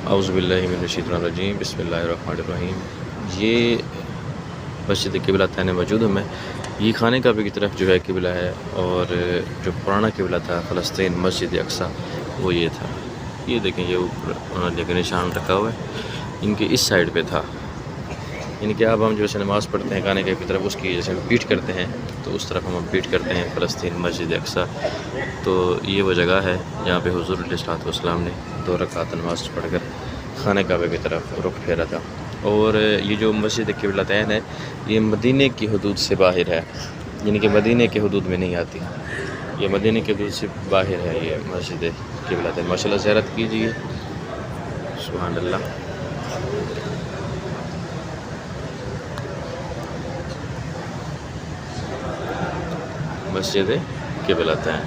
اعوذ باللہ من الشیطان الرجیم، بسم اللہ الرحمن الرحیم۔ یہ مسجد قبلتین موجود میں، یہ خانہ کعبہ کی طرف جو ہے قبلہ ہے، اور جو پرانا قبلہ تھا فلسطین مسجد اقصیٰ وہ یہ تھا۔ یہ دیکھیں، یہ اوپر انہوں نے نشان رکھا ہوا ہے، ان کے اس سائڈ پہ تھا، یعنی کہ اب ہم جیسے نماز پڑھتے ہیں خانہ کعبہ کی طرف، اس کی جیسے پیٹ کرتے ہیں تو اس طرف ہم پیٹ کرتے ہیں فلسطین مسجد اقصیٰ۔ تو یہ وہ جگہ ہے جہاں پہ حضور علیہ الصلوۃ والسلام نے 2 رکعت نماز پڑھ کر خانہ کعبہ کی طرف رخ پھیرا تھا۔ اور یہ جو مسجد قبلتین ہے، یہ مدینہ کی حدود سے باہر ہے، یعنی کہ مدینہ کے حدود میں نہیں آتی، یہ مدینہ کے حدود سے باہر ہے یہ مسجد قبلتین۔ ماشاءاللہ زیارت کیجیے، سبحان اللہ۔ مسجد قبلتین۔